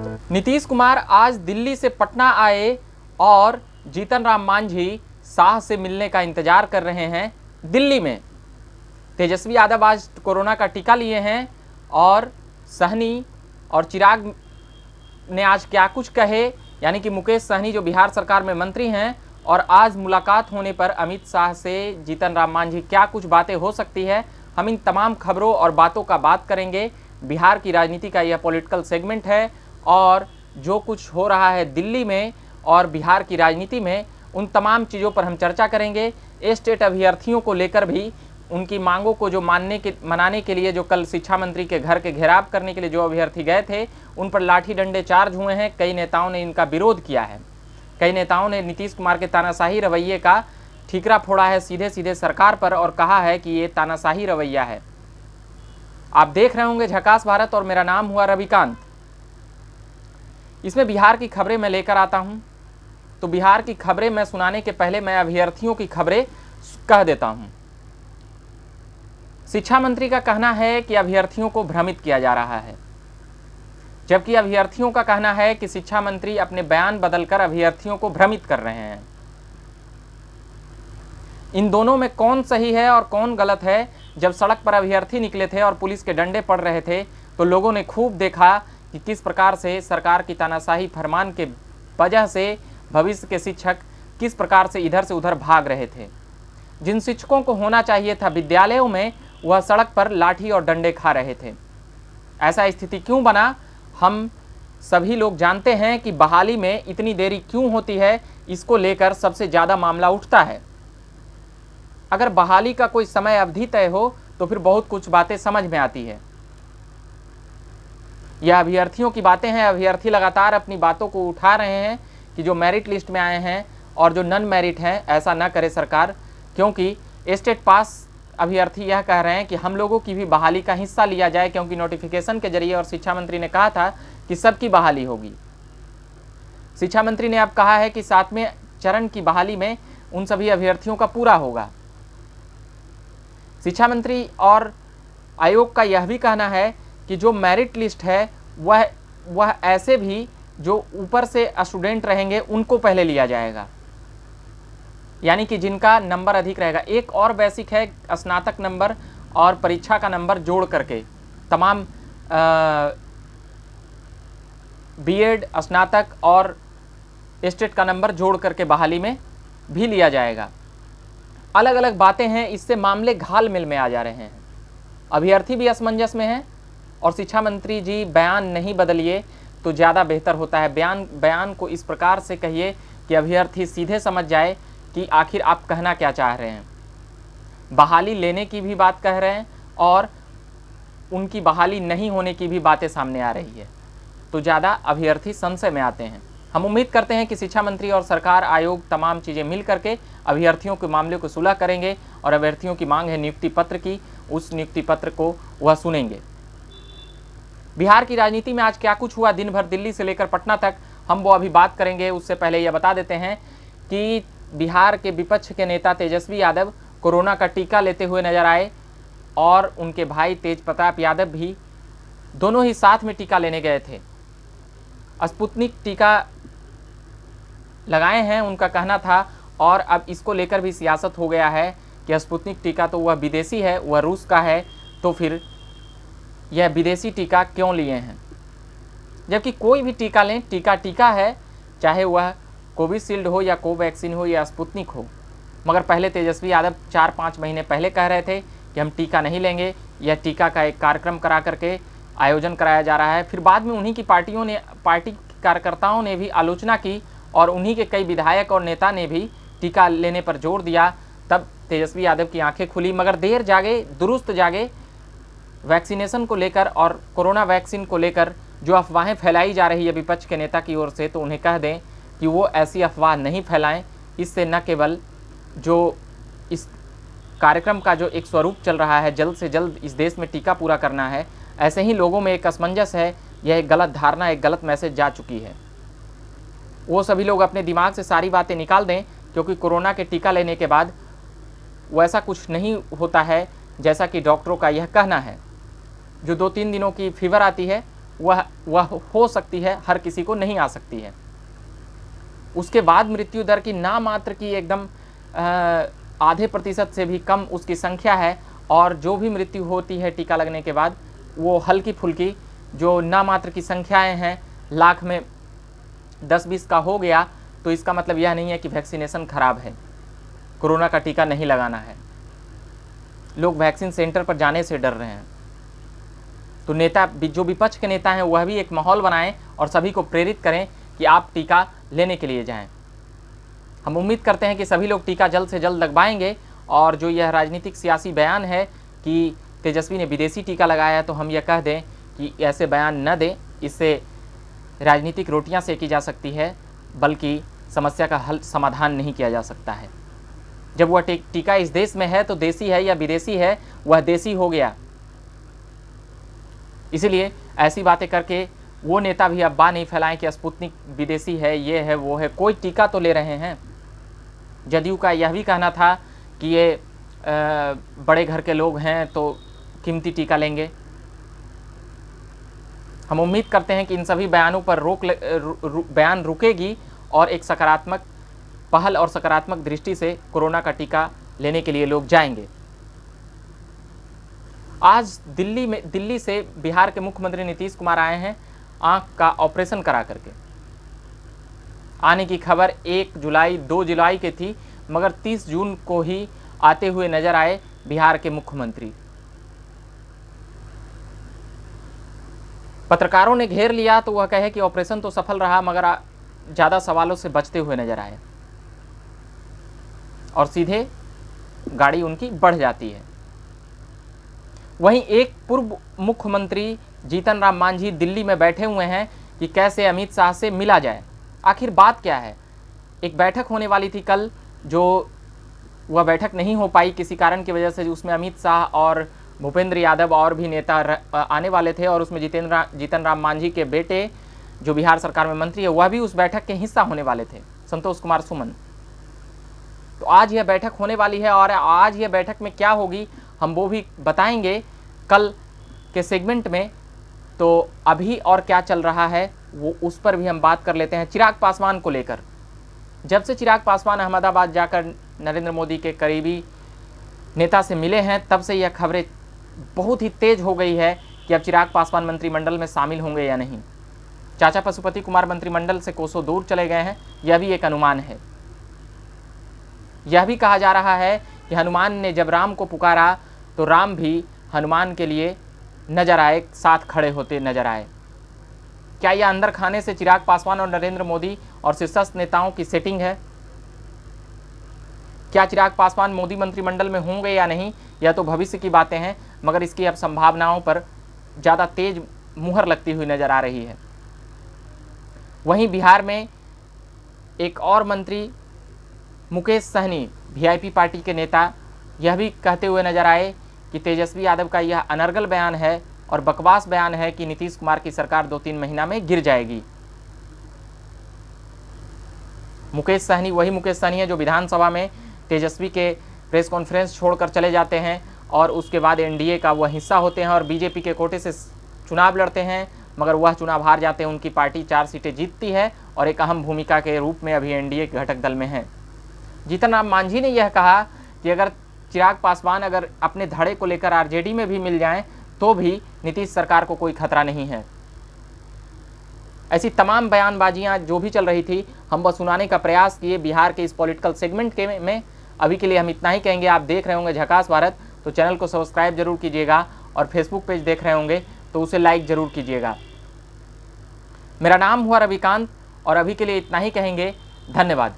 नीतीश कुमार आज दिल्ली से पटना आए और जीतन राम मांझी शाह से मिलने का इंतजार कर रहे हैं दिल्ली में। तेजस्वी यादव आज कोरोना का टीका लिए हैं और सहनी और चिराग ने आज क्या कुछ कहे, यानी कि मुकेश सहनी जो बिहार सरकार में मंत्री हैं, और आज मुलाकात होने पर अमित शाह से जीतन राम मांझी क्या कुछ बातें हो सकती है, हम इन तमाम खबरों और बातों का बात करेंगे। बिहार की राजनीति का यह पॉलिटिकल सेगमेंट है और जो कुछ हो रहा है दिल्ली में और बिहार की राजनीति में, उन तमाम चीज़ों पर हम चर्चा करेंगे। स्टेट अभ्यर्थियों को लेकर भी उनकी मांगों को जो मनाने के लिए जो कल शिक्षा मंत्री के घर के घेराव करने के लिए जो अभ्यर्थी गए थे, उन पर लाठी डंडे चार्ज हुए हैं। कई नेताओं ने इनका विरोध किया है। कई नेताओं ने नीतीश कुमार के तानाशाही रवैये का ठीकरा फोड़ा है सीधे सीधे सरकार पर और कहा है कि ये तानाशाही रवैया है। आप देख रहे होंगे झकास भारत और मेरा नाम हुआ रविकांत। इसमें बिहार की खबरें मैं लेकर आता हूं, तो बिहार की खबरें मैं सुनाने के पहले मैं अभ्यर्थियों की खबरें कह देता हूं। शिक्षा मंत्री का कहना है कि अभ्यर्थियों को भ्रमित किया जा रहा है, जबकि अभ्यर्थियों का कहना है कि शिक्षा मंत्री अपने बयान बदलकर अभ्यर्थियों को भ्रमित कर रहे हैं। इन दोनों में कौन सही है और कौन गलत है? जब सड़क पर अभ्यर्थी निकले थे और पुलिस के डंडे पड़ रहे थे तो लोगों ने खूब देखा कि किस प्रकार से सरकार की तानाशाही फरमान के वजह से भविष्य के शिक्षक किस प्रकार से इधर से उधर भाग रहे थे। जिन शिक्षकों को होना चाहिए था विद्यालयों में, वह सड़क पर लाठी और डंडे खा रहे थे। ऐसा स्थिति क्यों बना? हम सभी लोग जानते हैं कि बहाली में इतनी देरी क्यों होती है, इसको लेकर सबसे ज़्यादा मामला उठता है। अगर बहाली का कोई समय अवधि तय हो तो फिर बहुत कुछ बातें समझ में आती है। यह अभ्यर्थियों की बातें हैं। अभ्यर्थी लगातार अपनी बातों को उठा रहे हैं कि जो मेरिट लिस्ट में आए हैं और जो नॉन मेरिट हैं, ऐसा न करे सरकार, क्योंकि स्टेट पास अभ्यर्थी यह कह रहे हैं कि हम लोगों की भी बहाली का हिस्सा लिया जाए, क्योंकि नोटिफिकेशन के जरिए और शिक्षा मंत्री ने कहा था कि सबकी बहाली होगी। शिक्षा मंत्री ने अब कहा है कि 7वें चरण की बहाली में उन सभी अभ्यर्थियों का पूरा होगा। शिक्षा मंत्री और आयोग का यह भी कहना है कि जो मेरिट लिस्ट है वह ऐसे भी जो ऊपर से स्टूडेंट रहेंगे उनको पहले लिया जाएगा, यानी कि जिनका नंबर अधिक रहेगा। एक और बेसिक है, स्नातक नंबर और परीक्षा का नंबर जोड़ करके तमाम बीएड, स्नातक और स्टेट का नंबर जोड़ करके बहाली में भी लिया जाएगा। अलग अलग बातें हैं, इससे मामले घाल-मेल में आ जा रहे हैं। अभ्यर्थी भी असमंजस में हैं और शिक्षा मंत्री जी बयान नहीं बदलिए तो ज़्यादा बेहतर होता है। बयान को इस प्रकार से कहिए कि अभ्यर्थी सीधे समझ जाए कि आखिर आप कहना क्या चाह रहे हैं। बहाली लेने की भी बात कह रहे हैं और उनकी बहाली नहीं होने की भी बातें सामने आ रही है, तो ज़्यादा अभ्यर्थी संशय में आते हैं। हम उम्मीद करते हैं कि शिक्षा मंत्री और सरकार, आयोग तमाम चीज़ें मिल करके अभ्यर्थियों के मामले को सुलह करेंगे और अभ्यर्थियों की मांग है नियुक्ति पत्र की, उस नियुक्ति पत्र को वह सुनेंगे। बिहार की राजनीति में आज क्या कुछ हुआ दिन भर दिल्ली से लेकर पटना तक, हम वो अभी बात करेंगे। उससे पहले यह बता देते हैं कि बिहार के विपक्ष के नेता तेजस्वी यादव कोरोना का टीका लेते हुए नजर आए और उनके भाई तेज प्रताप यादव भी दोनों ही साथ में टीका लेने गए थे। स्पुतनिक टीका लगाए हैं उनका कहना था, और अब इसको लेकर भी सियासत हो गया है कि स्पुतनिक टीका तो वह विदेशी है, वह रूस का है, तो फिर यह विदेशी टीका क्यों लिए हैं? जबकि कोई भी टीका लें, टीका है, चाहे वह कोविशील्ड हो या कोवैक्सीन हो या स्पुतनिक हो। मगर पहले तेजस्वी यादव 4-5 महीने पहले कह रहे थे कि हम टीका नहीं लेंगे, यह टीका का एक कार्यक्रम करा करके आयोजन कराया जा रहा है। फिर बाद में उन्हीं की पार्टी कार्यकर्ताओं ने भी आलोचना की और उन्हीं के कई विधायक और नेता ने भी टीका लेने पर जोर दिया। तब तेजस्वी यादव की आंखें खुली, मगर देर जागे दुरुस्त जागे। वैक्सीनेशन को लेकर और कोरोना वैक्सीन को लेकर जो अफवाहें फैलाई जा रही है विपक्ष के नेता की ओर से, तो उन्हें कह दें कि वो ऐसी अफवाह नहीं फैलाएं। इससे न केवल जो इस कार्यक्रम का जो एक स्वरूप चल रहा है, जल्द से जल्द इस देश में टीका पूरा करना है, ऐसे ही लोगों में एक असमंजस है, यह एक गलत धारणा, एक गलत मैसेज जा चुकी है। वो सभी लोग अपने दिमाग से सारी बातें निकाल दें, क्योंकि कोरोना के टीका लेने के बाद वैसा कुछ नहीं होता है जैसा कि डॉक्टरों का यह कहना है। जो 2-3 दिनों की फीवर आती है वह हो सकती है, हर किसी को नहीं आ सकती है। उसके बाद मृत्यु दर की नामात्र की एकदम आधे प्रतिशत से भी कम उसकी संख्या है, और जो भी मृत्यु होती है टीका लगने के बाद वो हल्की फुल्की जो नामात्र की संख्याएं हैं, लाख में 10-20 का हो गया तो इसका मतलब यह नहीं है कि वैक्सीनेशन खराब है, कोरोना का टीका नहीं लगाना है। लोग वैक्सीन सेंटर पर जाने से डर रहे हैं। तो नेता, जो विपक्ष के नेता हैं, वह भी एक माहौल बनाएं और सभी को प्रेरित करें कि आप टीका लेने के लिए जाएं। हम उम्मीद करते हैं कि सभी लोग टीका जल्द से जल्द लगवाएंगे, और जो यह राजनीतिक सियासी बयान है कि तेजस्वी ने विदेशी टीका लगाया है, तो हम यह कह दें कि ऐसे बयान न दें, इससे राजनीतिक रोटियां सेकी जा सकती है, बल्कि समस्या का हल समाधान नहीं किया जा सकता है। जब वह टीका इस देश में है तो देसी है या विदेशी है, वह देसी हो गया। इसीलिए ऐसी बातें करके वो नेता भी अफवाह नहीं फैलाएं कि स्पुतनिक विदेशी है, ये है वो है। कोई टीका तो ले रहे हैं। जदयू का यह भी कहना था कि ये बड़े घर के लोग हैं तो कीमती टीका लेंगे। हम उम्मीद करते हैं कि इन सभी बयानों पर बयान रुकेगी और एक सकारात्मक पहल और सकारात्मक दृष्टि से कोरोना का टीका लेने के लिए लोग जाएंगे। आज दिल्ली से बिहार के मुख्यमंत्री नीतीश कुमार आए हैं आंख का ऑपरेशन करा करके। आने की खबर 1 जुलाई 2 जुलाई की थी, मगर 30 जून को ही आते हुए नजर आए बिहार के मुख्यमंत्री। पत्रकारों ने घेर लिया तो वह कहे कि ऑपरेशन तो सफल रहा, मगर ज़्यादा सवालों से बचते हुए नजर आए और सीधे गाड़ी उनकी बढ़ जाती है। वहीं एक पूर्व मुख्यमंत्री जीतन राम मांझी दिल्ली में बैठे हुए हैं कि कैसे अमित शाह से मिला जाए। आखिर बात क्या है? एक बैठक होने वाली थी कल, जो वह बैठक नहीं हो पाई किसी कारण की वजह से। उसमें अमित शाह और भूपेंद्र यादव और भी नेता आने वाले थे, और उसमें जीतन राम मांझी के बेटे जो बिहार सरकार में मंत्री है, वह भी उस बैठक के हिस्सा होने वाले थे, संतोष कुमार सुमन। तो आज यह बैठक होने वाली है, और आज यह बैठक में क्या होगी हम वो भी बताएंगे कल के सेगमेंट में। तो अभी और क्या चल रहा है वो उस पर भी हम बात कर लेते हैं। चिराग पासवान को लेकर, जब से चिराग पासवान अहमदाबाद जाकर नरेंद्र मोदी के करीबी नेता से मिले हैं, तब से यह खबरें बहुत ही तेज हो गई है कि अब चिराग पासवान मंत्रिमंडल में शामिल होंगे या नहीं। चाचा पशुपति कुमार मंत्रिमंडल से कोसों दूर चले गए हैं, यह भी एक अनुमान है। यह भी कहा जा रहा है कि हनुमान ने जब राम को पुकारा तो राम भी हनुमान के लिए नजर आए, साथ खड़े होते नजर आए। क्या यह अंदर खाने से चिराग पासवान और नरेंद्र मोदी और शीर्षस्थ नेताओं की सेटिंग है? क्या चिराग पासवान मोदी मंत्रिमंडल में होंगे या नहीं, यह तो भविष्य की बातें हैं, मगर इसकी अब संभावनाओं पर ज़्यादा तेज मुहर लगती हुई नजर आ रही है। वहीं बिहार में एक और मंत्री मुकेश सहनी, वीआईपी पार्टी के नेता, यह भी कहते हुए नजर आए कि तेजस्वी यादव का यह अनर्गल बयान है और बकवास बयान है कि नीतीश कुमार की सरकार 2-3 महीना में गिर जाएगी। मुकेश सहनी वही मुकेश सहनी है जो विधानसभा में तेजस्वी के प्रेस कॉन्फ्रेंस छोड़कर चले जाते हैं और उसके बाद एनडीए का वह हिस्सा होते हैं और बीजेपी के कोटे से चुनाव लड़ते हैं, मगर वह चुनाव हार जाते हैं। उनकी पार्टी 4 सीटें जीतती है और एक अहम भूमिका के रूप में अभी एनडीए के घटक दल में है। जीतन राम मांझी ने यह कहा कि अगर चिराग पासवान अगर अपने धड़े को लेकर आरजेडी में भी मिल जाएं तो भी नीतीश सरकार को कोई खतरा नहीं है। ऐसी तमाम बयानबाजियां जो भी चल रही थी, हम बस सुनाने का प्रयास किए बिहार के इस पॉलिटिकल सेगमेंट के में। अभी के लिए हम इतना ही कहेंगे। आप देख रहे होंगे झकास भारत, तो चैनल को सब्सक्राइब जरूर कीजिएगा, और फेसबुक पेज देख रहे होंगे तो उसे लाइक जरूर कीजिएगा। मेरा नाम हुआ रविकांत, और अभी के लिए इतना ही कहेंगे। धन्यवाद।